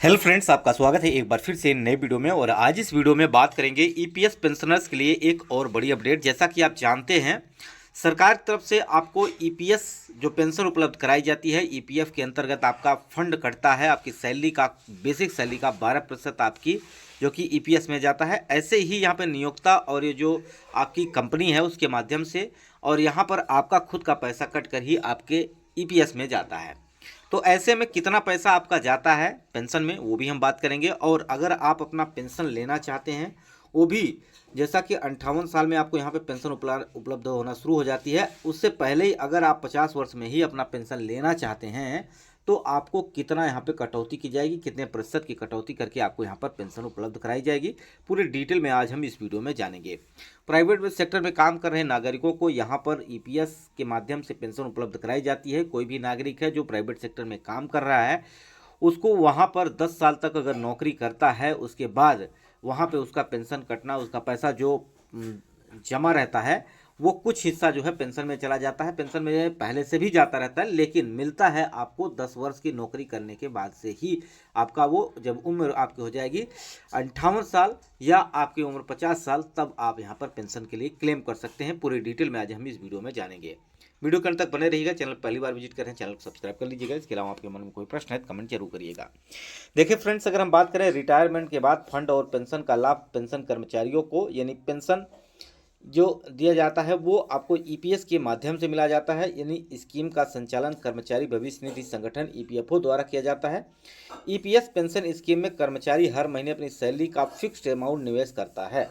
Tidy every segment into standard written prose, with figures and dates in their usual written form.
Hello friends, आपका स्वागत है एक बार फिर से नए वीडियो में। और आज इस वीडियो में बात करेंगे ईपीएस पेंशनर्स के लिए एक और बड़ी अपडेट। जैसा कि आप जानते हैं, सरकार की तरफ से आपको ईपीएस जो पेंशन उपलब्ध कराई जाती है, ईपीएफ के अंतर्गत आपका फंड कटता है, आपकी सैलरी का, बेसिक सैलरी का 12% आपकी जो कि ईपीएस में जाता है। ऐसे ही यहाँ पे नियोक्ता और ये जो आपकी कंपनी है उसके माध्यम से, और यहाँ पर आपका खुद का पैसा कट कर ही आपके ईपीएस में जाता है। तो ऐसे में कितना पैसा आपका जाता है पेंशन में, वो भी हम बात करेंगे। और अगर आप अपना पेंशन लेना चाहते हैं, वो भी जैसा कि 58 साल में आपको यहाँ पे पेंशन उपलब्ध होना शुरू हो जाती है, उससे पहले ही अगर आप 50 वर्ष में ही अपना पेंशन लेना चाहते हैं तो आपको कितना यहाँ पे कटौती की जाएगी, कितने प्रतिशत की कटौती करके आपको यहाँ पर पेंशन उपलब्ध कराई जाएगी, पूरी डिटेल में आज हम इस वीडियो में जानेंगे। प्राइवेट सेक्टर में काम कर रहे नागरिकों को यहाँ पर ईपीएस के माध्यम से पेंशन उपलब्ध कराई जाती है। कोई भी नागरिक है जो प्राइवेट सेक्टर में काम कर रहा है, उसको वहाँ पर 10 साल तक अगर नौकरी करता है, उसके बाद वहाँ पे उसका पेंशन कटना, उसका पैसा जो जमा रहता है, वो कुछ हिस्सा जो है पेंशन में चला जाता है। पेंशन में पहले से भी जाता रहता है, लेकिन मिलता है आपको 10 वर्ष की नौकरी करने के बाद से ही। आपका वो जब उम्र आपकी हो जाएगी 58 साल या आपकी उम्र 50 साल, तब आप यहाँ पर पेंशन के लिए क्लेम कर सकते हैं। पूरी डिटेल में आज हम इस वीडियो में जानेंगे। वीडियो के अंत तक बने रहिएगा। चैनल पहली बार विजिट कर रहे हैं, चैनल को सब्सक्राइब कर लीजिएगा। इसके अलावा आपके मन में कोई प्रश्न है तो कमेंट जरूर करिएगा। देखिए फ्रेंड्स, अगर हम बात करें रिटायरमेंट के बाद फंड और पेंशन का लाभ पेंशन कर्मचारियों को, यानी पेंशन जो दिया जाता है वो आपको ईपीएस के माध्यम से मिला जाता है। यानी स्कीम का संचालन कर्मचारी भविष्य निधि संगठन ईपीएफओ द्वारा किया जाता है। ईपीएस पेंशन स्कीम में कर्मचारी हर महीने अपनी सैलरी का फिक्स्ड अमाउंट निवेश करता है।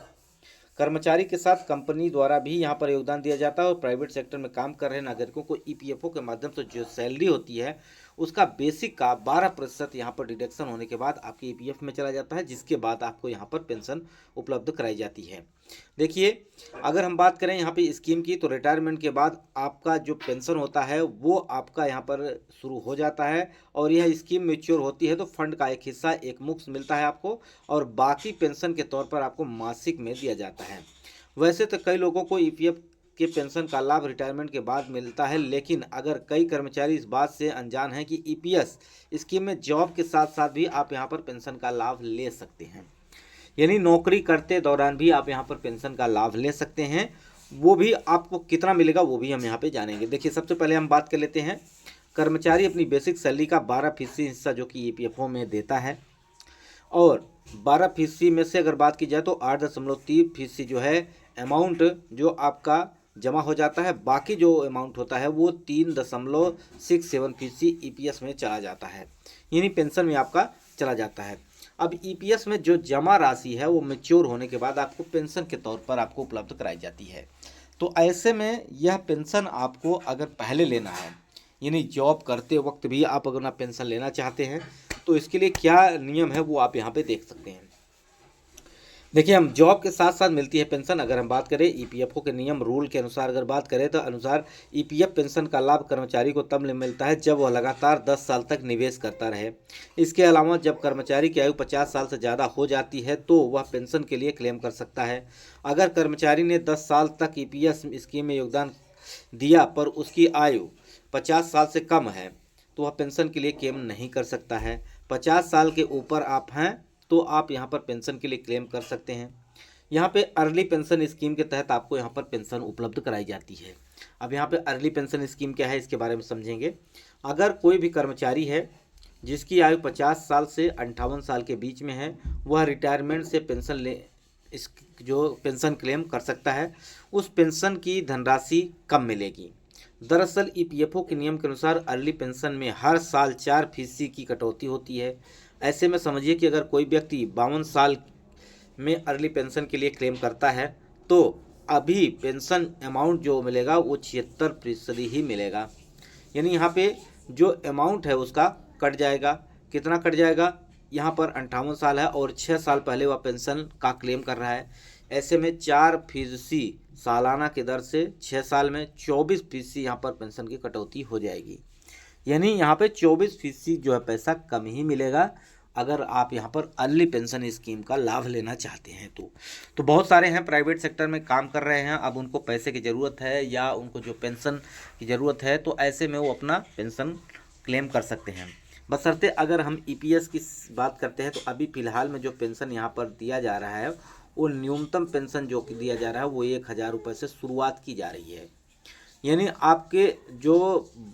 कर्मचारी के साथ कंपनी द्वारा भी यहाँ पर योगदान दिया जाता है। और प्राइवेट सेक्टर में काम कर रहे नागरिकों को ईपीएफओ के माध्यम से जो सैलरी होती है उसका बेसिक का 12% यहाँ पर डिडक्शन होने के बाद आपके ईपीएफ में चला जाता है, जिसके बाद आपको यहाँ पर पेंशन उपलब्ध कराई जाती है। देखिए, अगर हम बात करें यहाँ पे स्कीम की, तो रिटायरमेंट के बाद आपका जो पेंशन होता है वो आपका यहाँ पर शुरू हो जाता है। और यह स्कीम मैच्योर होती है तो फंड का एक हिस्सा एक मुश्त मिलता है आपको, और बाकी पेंशन के तौर पर आपको मासिक में दिया जाता है। वैसे तो कई लोगों को ईपीएफ के पेंशन का लाभ रिटायरमेंट के बाद मिलता है, लेकिन अगर कई कर्मचारी इस बात से अनजान हैं कि ईपीएस स्कीम में जॉब के साथ साथ भी आप यहाँ पर पेंशन का लाभ ले सकते हैं। यानी नौकरी करते दौरान भी आप यहाँ पर पेंशन का लाभ ले सकते हैं। वो भी आपको कितना मिलेगा वो भी हम यहाँ पे जानेंगे। देखिए, सबसे पहले हम बात कर लेते हैं, कर्मचारी अपनी बेसिक सैलरी का 12% हिस्सा जो कि ईपीएफओ में देता है। और 12% में से अगर बात की जाए तो 8.3% जो है अमाउंट जो आपका जमा हो जाता है। बाकी जो अमाउंट होता है वो 3.67% ईपीएस में चला जाता है, यानी पेंशन में आपका चला जाता है। अब ईपीएस में जो जमा राशि है वो मैच्योर होने के बाद आपको पेंशन के तौर पर आपको उपलब्ध कराई जाती है। तो ऐसे में यह पेंशन आपको अगर पहले लेना है, यानी जॉब करते वक्त भी आप अगर अपना पेंशन लेना चाहते हैं, तो इसके लिए क्या नियम है वो आप यहाँ पे देख सकते हैं। देखिए, हम जॉब के साथ साथ मिलती है पेंशन। अगर हम बात करें ईपीएफओ के नियम रूल के अनुसार अगर बात करें तो अनुसार ईपीएफ पेंशन का लाभ कर्मचारी को तब मिलता है जब वह लगातार 10 साल तक निवेश करता रहे। इसके अलावा जब कर्मचारी की आयु 50 साल से ज़्यादा हो जाती है तो वह पेंशन के लिए क्लेम कर सकता है। अगर कर्मचारी ने 10 साल तक ईपीएस स्कीम में योगदान दिया पर उसकी आयु 50 साल से कम है तो वह पेंशन के लिए क्लेम नहीं कर सकता है। 50 साल के ऊपर आप हैं तो आप यहाँ पर पेंशन के लिए क्लेम कर सकते हैं। यहाँ पे अर्ली पेंशन स्कीम के तहत आपको यहाँ पर पेंशन उपलब्ध कराई जाती है। अब यहाँ पे अर्ली पेंशन स्कीम क्या है, इसके बारे में समझेंगे। अगर कोई भी कर्मचारी है जिसकी आयु 50 साल से 58 साल के बीच में है, वह रिटायरमेंट से पेंशन ले इस जो पेंशन क्लेम कर सकता है, उस पेंशन की धनराशि कम मिलेगी। दरअसल ईपीएफओ के नियम के अनुसार अर्ली पेंशन में हर साल 4% की कटौती होती है। ऐसे में समझिए कि अगर कोई व्यक्ति 52 साल में अर्ली पेंशन के लिए क्लेम करता है तो अभी पेंशन अमाउंट जो मिलेगा वो 76% ही मिलेगा। यानी यहाँ पे जो अमाउंट है उसका कट जाएगा। कितना कट जाएगा, यहाँ पर 58 साल है और 6 साल पहले वह पेंशन का क्लेम कर रहा है। ऐसे में 4% सालाना की दर से 6 साल में 24% यहाँ पर पेंशन की कटौती हो जाएगी। यानी यहाँ पे 24% जो है पैसा कम ही मिलेगा अगर आप यहाँ पर अर्ली पेंशन स्कीम का लाभ लेना चाहते हैं तो बहुत सारे हैं प्राइवेट सेक्टर में काम कर रहे हैं, अब उनको पैसे की ज़रूरत है या उनको जो पेंशन की ज़रूरत है, तो ऐसे में वो अपना पेंशन क्लेम कर सकते हैं। बशर्ते अगर हम ईपीएस की बात करते हैं तो अभी फ़िलहाल में जो पेंशन यहाँ पर दिया जा रहा है वो न्यूनतम पेंशन जो कि दिया जा रहा है वो 1,000 रुपये से शुरुआत की जा रही है। यानी आपके जो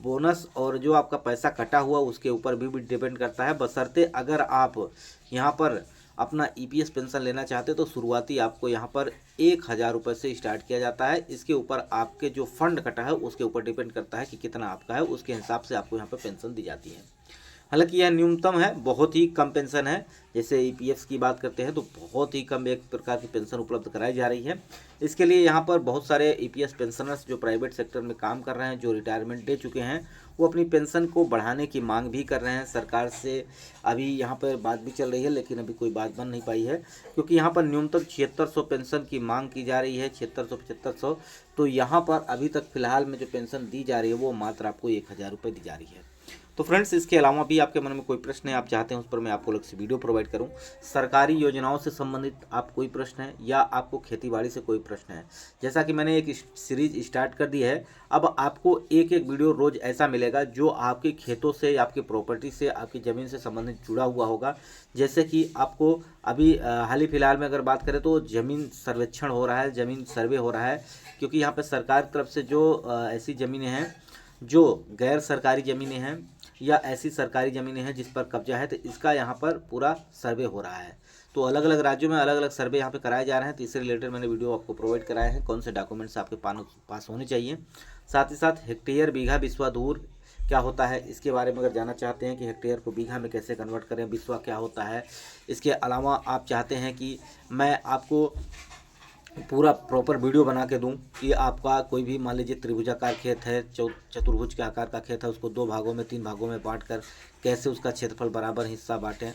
बोनस और जो आपका पैसा कटा हुआ उसके ऊपर भी डिपेंड करता है। बशर्ते अगर आप यहाँ पर अपना ईपीएस पेंशन लेना चाहते हो तो शुरुआती आपको यहाँ पर 1,000 रुपये से स्टार्ट किया जाता है। इसके ऊपर आपके जो फंड कटा है उसके ऊपर डिपेंड करता है कि कितना आपका है, उसके हिसाब से आपको यहाँ पर पेंशन दी जाती है। हालांकि यह न्यूनतम है, बहुत ही कम पेंशन है। जैसे ईपीएफ की बात करते हैं तो बहुत ही कम एक प्रकार की पेंशन उपलब्ध कराई जा रही है। इसके लिए यहाँ पर बहुत सारे ईपीएस पेंशनर्स जो प्राइवेट सेक्टर में काम कर रहे हैं, जो रिटायरमेंट ले चुके हैं, वो अपनी पेंशन को बढ़ाने की मांग भी कर रहे हैं सरकार से। अभी यहाँ पर बात भी चल रही है लेकिन अभी कोई बात बन नहीं पाई है, क्योंकि यहाँ पर न्यूनतम 7600 पेंशन की मांग की जा रही है, 7600-7500। तो यहाँ पर अभी तक फ़िलहाल में जो पेंशन दी जा रही है वो मात्र आपको 1,000 रुपये दी जा रही है। तो फ्रेंड्स, इसके अलावा भी आपके मन में कोई प्रश्न है, आप चाहते हैं उस पर मैं आपको अलग से वीडियो प्रोवाइड करूं, सरकारी योजनाओं से संबंधित आप कोई प्रश्न है या आपको खेतीबाड़ी से कोई प्रश्न है, जैसा कि मैंने एक सीरीज स्टार्ट कर दी है, अब आपको एक एक वीडियो रोज़ ऐसा मिलेगा जो आपके खेतों से, आपकी प्रॉपर्टी से, आपकी ज़मीन से संबंधित जुड़ा हुआ होगा। जैसे कि आपको अभी हाल ही फिलहाल में अगर बात करें तो ज़मीन सर्वेक्षण हो रहा है, ज़मीन सर्वे हो रहा है, क्योंकि यहाँ पर सरकार की तरफ से जो ऐसी ज़मीनें हैं जो गैर सरकारी ज़मीनें हैं या ऐसी सरकारी ज़मीनें हैं जिस पर कब्जा है, तो इसका यहाँ पर पूरा सर्वे हो रहा है। तो अलग अलग राज्यों में अलग अलग सर्वे यहाँ पे कराए जा रहे हैं। तो इससे रिलेटेड मैंने वीडियो आपको प्रोवाइड कराए हैं, कौन से डॉक्यूमेंट्स आपके पास होने चाहिए। साथ ही साथ हेक्टेयर, बीघा, बिस्वा, धूर क्या होता है, इसके बारे में अगर जानना चाहते हैं कि हेक्टेयर को बीघा में कैसे कन्वर्ट करें, बिस्वा क्या होता है। इसके अलावा आप चाहते हैं कि मैं आपको पूरा प्रॉपर वीडियो बना के दूं कि आपका कोई भी मान लीजिए त्रिभुजाकार खेत है, चतुर्भुज के आकार का खेत है, उसको 2 भागों में 3 भागों में बांट कर कैसे उसका क्षेत्रफल बराबर हिस्सा बांटें,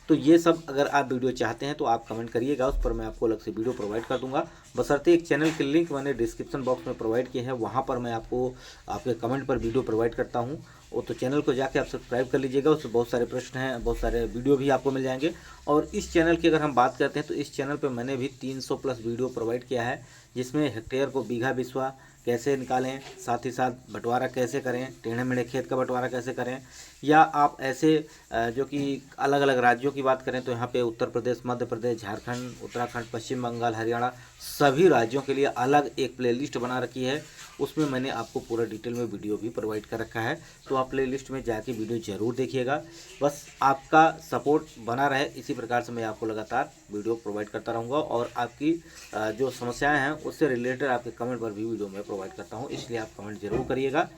तो ये सब अगर आप वीडियो चाहते हैं तो आप कमेंट करिएगा, उस पर मैं आपको अलग से वीडियो प्रोवाइड कर दूंगा। बशर्ते एक चैनल की लिंक मैंने डिस्क्रिप्शन बॉक्स में प्रोवाइड किए हैं, वहाँ पर मैं आपको आपके कमेंट पर वीडियो प्रोवाइड करता हूँ। वो तो चैनल को जाके आप सब्सक्राइब कर लीजिएगा, उसमें बहुत सारे प्रश्न हैं, बहुत सारे वीडियो भी आपको मिल जाएंगे। और इस चैनल की अगर हम बात करते हैं तो इस चैनल पर मैंने भी 300 प्लस वीडियो प्रोवाइड किया है, जिसमें हेक्टेयर को बीघा बिस्वा कैसे निकालें, साथ ही साथ बंटवारा कैसे करें, टेढ़े मेढ़े खेत का बंटवारा कैसे करें, या आप ऐसे जो कि अलग अलग राज्यों की बात करें तो यहाँ पे उत्तर प्रदेश, मध्य प्रदेश, झारखंड, उत्तराखंड, पश्चिम बंगाल, हरियाणा, सभी राज्यों के लिए अलग एक प्लेलिस्ट बना रखी है। उसमें मैंने आपको पूरा डिटेल में वीडियो भी प्रोवाइड कर रखा है, तो आप प्लेलिस्ट में जाके वीडियो ज़रूर देखिएगा। बस आपका सपोर्ट बना रहे, इसी प्रकार से मैं आपको लगातार वीडियो प्रोवाइड करता रहूँगा और आपकी जो समस्याएं हैं उससे रिलेटेड आपके कमेंट पर भी वीडियो मैं प्रोवाइड करता हूँ, इसलिए आप कमेंट जरूर करिएगा,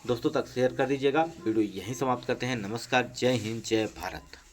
दोस्तों तक शेयर कर दीजिएगा। वीडियो यहीं समाप्त करते हैं। नमस्कार, जय हिंद, जय भारत।